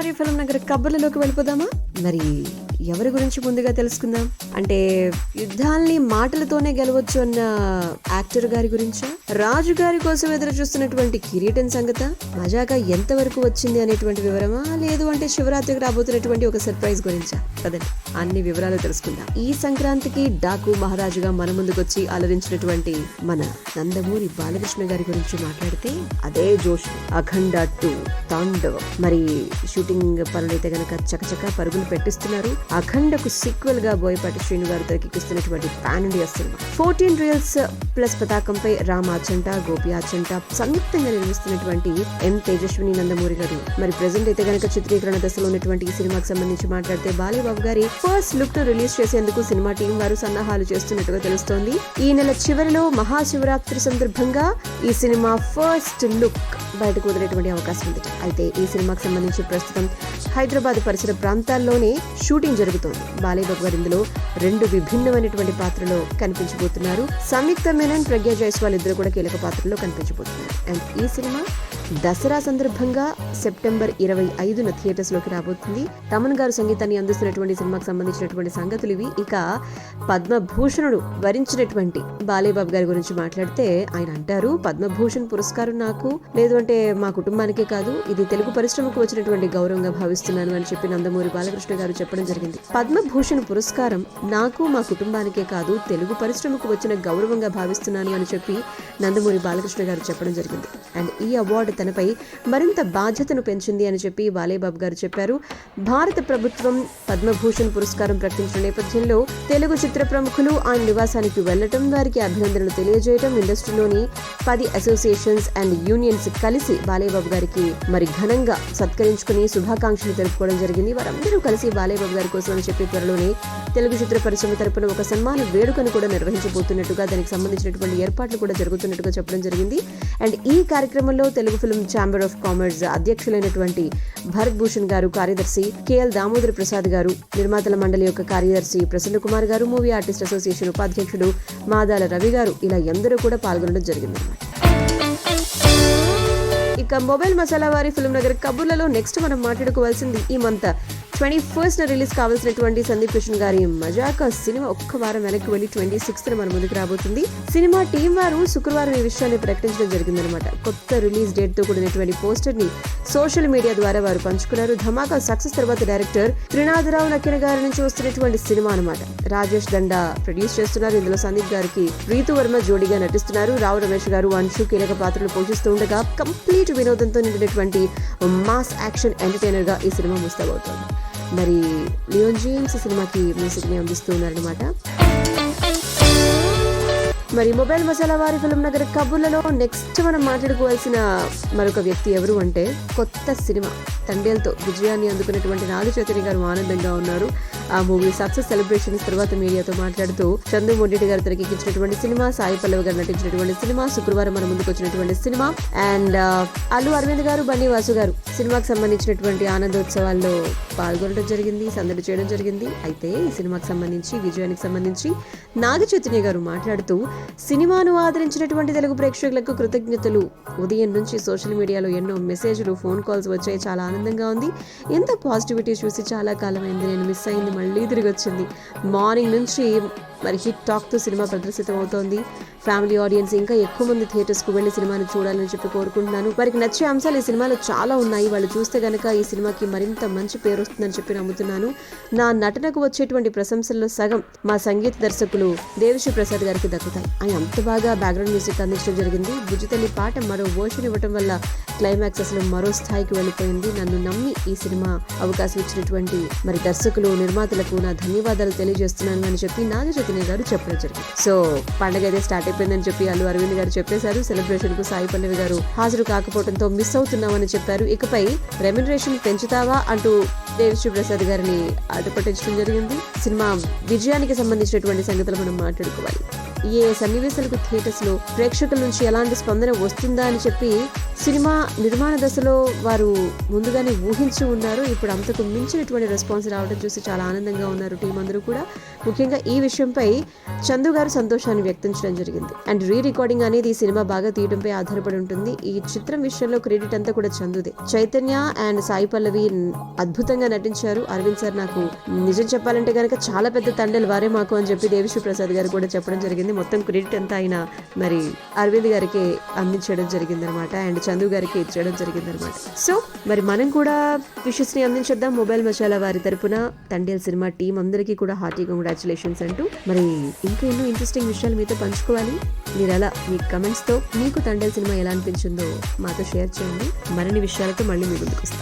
వారి ఫిల్మ్ నగర్ కబుర్లలోకి వెళ్ళిపోదామా? మరి ఎవరి గురించి ముందుగా తెలుసుకుందాం అంటే యుద్ధాల్ని మాటలతోనే గెలవచ్చు అన్న యాక్టర్ గారి గురించా, రాజు గారి కోసం ఎదురు చూస్తున్నటువంటి కిరీటం సంగత, మజాగా ఎంతవరకు వచ్చింది అనేటువంటి వివరమా, లేదు అంటే శివరాత్రికి రాబోతున్నటువంటి ఒక సర్ప్రైజ్ గురించా? కదండి, అన్ని వివరాలు తెలుసుకుందాం. ఈ సంక్రాంతికి డాకు మహారాజుగా మన ముందుకొచ్చి అలరించినటువంటి మన నందమూరి బాలకృష్ణ గారి గురించి మాట్లాడితే అదే జోష్. అఖండ 2 తాండవం మరి షూటింగ్ పనులైతే గనక చకచక పరుగులు పెట్టిస్తున్నారు. అఖండకు సీక్వెల్ గా బోయపాటి శ్రీను గారు తెరకెక్కిస్తున్నటువంటి pan India cinema 14 reels plus పతాకంపై రామ్ ఆచంట, గోపి ఆచంట సంయుక్తంగా నిర్మిస్తున్నటువంటి ఎం తేజస్విని నందమూరి గారు మరి ప్రెసెంట్ అయితే గనక చిత్రీకరణ దశలో ఉన్నటువంటి ఈ సినిమాకి సంబంధించి మాట్లాడితే బాలయ్యబాబు గారి ఫస్ట్ లుక్ ను రిలీజ్ చేసేందుకు సినిమా టీం వారు సన్నాహాలు చేస్తున్నట్టుగా తెలుస్తోంది. ఈ నెల చివరిలో మహాశివరాత్రి సందర్భంగా ఈ సినిమా ఫస్ట్ లుక్ బయటకు వదిలేటువంటి అవకాశం ఉంది. అయితే ఈ సినిమాకి సంబంధించి ప్రస్తుతం హైదరాబాద్ పరిసర ప్రాంతాల్లోనే షూటింగ్ జరుగుతోంది. బాలయ్యబాబు గారు ఇందులో 2 విభిన్నమైనటువంటి పాత్రలో కనిపించబోతున్నారు. సంయుక్త మేనన్, ప్రజ్ఞా జైస్వాల్ ఇద్దరు కూడా కీలక పాత్రలో కనిపించబోతున్నారు. అండ్ ఈ సినిమా దసరా సందర్భంగా సెప్టెంబర్ 25న థియేటర్స్ లోకి రాబోతుంది. తమన్ గారు సంగీతాన్ని అందిస్తున్నటువంటి సినిమాకి సంబంధించినటువంటి సంగతులు ఇవి. ఇక పద్మభూషణుడు వరించినటువంటి బాలయ్యబాబు గారి గురించి మాట్లాడితే ఆయన అంటారు, పద్మభూషణ్ పురస్కారం నాకు లేదు అంటే మా కుటుంబానికే కాదు, ఇది తెలుగు పరిశ్రమకు వచ్చినటువంటి గౌరవంగా భావిస్తున్నాను అని చెప్పి నందమూరి బాలకృష్ణ గారు చెప్పడం జరిగింది. పద్మభూషణ్ పురస్కారం నాకు మా కుటుంబానికే కాదు తెలుగు పరిశ్రమకు వచ్చిన గౌరవంగా భావిస్తున్నాను అని చెప్పి నందమూరి బాలకృష్ణ గారు చెప్పడం జరిగింది. అండ్ ఈ అవార్డు తనపై మరింత బాధ్యతను పెంచింది అని చెప్పి బాలయ్యబాబు గారు చెప్పారు. భారత ప్రభుత్వం పద్మభూషణ్ పురస్కారం ప్రకటించిన నేపథ్యంలో తెలుగు చిత్ర ప్రముఖులు ఆయన నివాసానికి వెళ్లటం, వారికి అభినందనలు తెలియజేయడం, ఇండస్ట్రీలోని 10 అసోసియేషన్స్ అండ్ యూనియన్స్ కలిసి బాలయ్యబాబు గారికి మరి ఘనంగా సత్కరించుకుని శుభాకాంక్షలు తెలుపుకోవడం జరిగింది. వారందరూ కలిసి బాలయ్యబాబు గారి కోసం అని చెప్పి త్వరలోనే తెలుగు చిత్ర పరిశ్రమ తరపున ఒక సన్మాన వేడుకను కూడా నిర్వహించబోతున్నట్టుగా, దానికి సంబంధించినటువంటి ఏర్పాట్లు కూడా జరుగుతున్నట్టుగా చెప్పడం జరిగింది. అండ్ ఈ కార్యక్రమంలో Telugu film chamber of commerce అధ్యక్షులైనటువంటి భరత్ భూషణ్ గారు, కార్యదర్శి కేఎల్ దామోదర్ ప్రసాద్ గారు, నిర్మాతల మండలి యొక్క కార్యదర్శి ప్రసన్న కుమార్ గారు, మూవీ ఆర్టిస్ట్ అసోసియేషన్ ఉపాధ్యక్షుడు మాదాల రవి గారు ఇలా ఎందరూ కూడా పాల్గొనడం జరిగిందన్నమాట. ఇక మొబైల్ మసాలా వారి ఫిల్మ్ నగర్ కబుర్లలో నెక్స్ట్ మనం మాట్లాడుకోవాల్సింది ఈ మంత్ 21న రిలీజ్ కావాల్సినటువంటి సందీప్ కిషన్ గారి మజాకా సినిమా ఒక్క వారం వెనక్కి వెళ్లి 26న మన ముందుకు రాబోతుంది. సినిమా టీం వారు శుక్రవారం ఈ విషయాన్ని ప్రకటించడం జరిగిందనమాట. కొత్త రిలీజ్ డేట్ తో కూడినటువంటి పోస్టర్ ని సోషల్ మీడియా ద్వారా వారు పంచుకున్నారు. ధమాకా సక్సెస్ తర్వాత డైరెక్టర్ త్రినాథరావు నక్కిన గారి నుంచి వస్తున్నటువంటి సినిమా అనమాట. రాజేష్ దండా ప్రొడ్యూస్ చేస్తున్నారు. ఇందులో సందీప్ గారికి రీతు వర్మ జోడీగా నటిస్తున్నారు. రావు రమేష్ గారు, అంశు కీలక పాత్రలు పోషిస్తూ ఉండగా కంప్లీట్ వినోదంతో నిండినటువంటి మాస్ యాక్షన్ ఎంటర్టైనర్ గా ఈ సినిమా ముస్తాబవుతోంది. మరి లియోన్ జేమ్స్ సినిమాకి మ్యూజిక్ ని అందిస్తూ ఉన్నారనమాట. మరి మొబైల్ మసాలా వారి ఫిల్మ్ నగర్ కబుర్లలో నెక్స్ట్ మనం మాట్లాడుకోవాల్సిన మరొక వ్యక్తి ఎవరు అంటే కొత్త సినిమా తండేల్తో విజయాన్ని అందుకున్నటువంటి నాగ చైతన్య గారు ఆనందంగా ఉన్నారు. ఆ మూవీ సక్సెస్ సెలబ్రేషన్స్ తర్వాత మీడియాతో మాట్లాడుతూ చందు మొండెటి గారు తెరకెక్కించినటువంటి సినిమా, సాయి పల్లవి గారు నటించినటువంటి సినిమా, శుక్రవారం మన ముందుకు వచ్చినటువంటి సినిమా. అండ్ అల్లు అరవింద్ గారు, బన్నీ వాసు గారు సినిమాకి సంబంధించినటువంటి ఆనందోత్సవాల్లో పాల్గొనడం జరిగింది, సందడి చేయడం జరిగింది. అయితే ఈ సినిమాకి సంబంధించి విజయానికి సంబంధించి నాగ చైతన్య గారు మాట్లాడుతూ సినిమాను ఆదరించినటువంటి తెలుగు ప్రేక్షకులకు కృతజ్ఞతలు. ఉదయం నుంచి సోషల్ మీడియాలో ఎన్నో మెసేజ్లు, ఫోన్ కాల్స్ వచ్చాయి. చాలా ఆనందంగా ఉంది. ఎంత పాజిటివిటీ చూసి చాలా కాలం అయింది, నేను మిస్ అయింది మళ్ళీ తిరిగి వచ్చింది. మార్నింగ్ నుంచి మరి హిట్ టాక్తో సినిమా ప్రదర్శితం అవుతోంది. ఫ్యామిలీ ఆడియన్స్ ఇంకా ఎక్కువ మంది థియేటర్స్కు వెళ్ళి సినిమాని చూడాలని చెప్పి కోరుకుంటున్నాను. వారికి నచ్చే అంశాలు ఈ సినిమాలో చాలా ఉన్నాయి. వాళ్ళు చూస్తే గనక ఈ సినిమాకి మరింత మంచి పేరు వస్తుందని చెప్పి నమ్ముతున్నాను. నా నటనకు వచ్చేటువంటి ప్రశంసల్లో సగం మా సంగీత దర్శకులు దేవిశ్రీ ప్రసాద్ గారికి దక్కుతాయి. ఆయన అంత బాగా బ్యాక్గ్రౌండ్ మ్యూజిక్ అందించడం జరిగింది. బుజ్జితల్లి పాట మరో వర్షన్ ఇవ్వడం వల్ల క్లైమాక్స్ అసలు మరో స్థాయికి వెళ్ళిపోయింది. నన్ను నమ్మి ఈ సినిమా అవకాశం ఇచ్చినటువంటి మరి దర్శకులు, నిర్మాతలకు నా ధన్యవాదాలు తెలియజేస్తున్నాను అని చెప్పి నాగ చైతన్య గారు చెప్పడం జరిగింది. సో పండగ అయితే స్టార్ట్ అయిపోయిందని చెప్పి అల్లు అరవింద్ గారు చెప్పేశారు. సెలబ్రేషన్ కు సాయి పల్లవి గారు హాజరు కాకపోవడంతో మిస్ అవుతున్నామని చెప్పారు. ఇకపై రెమ్యునరేషన్ పెంచుతావా అంటూ దేవిశ్రీ ప్రసాద్ గారిని అడ్డుపట్టించడం జరిగింది. సినిమా విజయానికి సంబంధించినటువంటి సంగతులు మనం మాట్లాడుకోవాలి. ఏ సన్నివేశాలకు థియేటర్స్ లో ప్రేక్షకుల నుంచి ఎలాంటి స్పందన వస్తుందా అని చెప్పి సినిమా నిర్మాణ దశలో వారు ముందుగానే ఊహించి ఉన్నారు. ఇప్పుడు అంతకు మించినటువంటి రెస్పాన్స్ రావడం చూసి చాలా ఆనందంగా ఉన్నారు టీం అందరూ కూడా. ముఖ్యంగా ఈ విషయంపై చందు గారు సంతోషాన్ని వ్యక్తం చేయడం జరిగింది. అండ్ రీ రికార్డింగ్ అనేది ఈ సినిమా బాగా తీయడంపై ఆధారపడి ఉంటుంది. ఈ చిత్రం విషయంలో క్రెడిట్ అంతా కూడా చందుదే. చైతన్య అండ్ సాయి పల్లవి అద్భుతంగా నటించారు. అరవింద్ సార్ నాకు నిజం చెప్పాలంటే కనుక చాలా పెద్ద తండ్రులు వారే మాకు అని చెప్పి దేవిశ్రీ ప్రసాద్ గారు కూడా చెప్పడం జరిగింది. మొత్తం క్రెడిట్ అంతా ఆయన మరి అరవింద్ గారికి అందించడం జరిగింది అనమాట. అండ్ చందు గారికి ఇచ్చడం జరిగింది అనమాట. సో మరి మనం కూడా విషెస్ ని అందించేద్దాం మొబైల్ మసాలా వారి తరపున. తండేల్ సినిమా టీం అందరికీ కూడా హార్టీ కంగ్రాచులేషన్స్ అంటూ మరి ఇంకా ఎన్నో ఇంట్రెస్టింగ్ విషయాలు మీతో పంచుకోవాలి. మీరు అలా మీ కమెంట్స్ తో మీకు తండేల్ సినిమా ఎలా అనిపించిందో మాతో షేర్ చేయండి. మరిన్ని విషయాలతో మళ్ళీ మీ ముందుకు వస్తాం.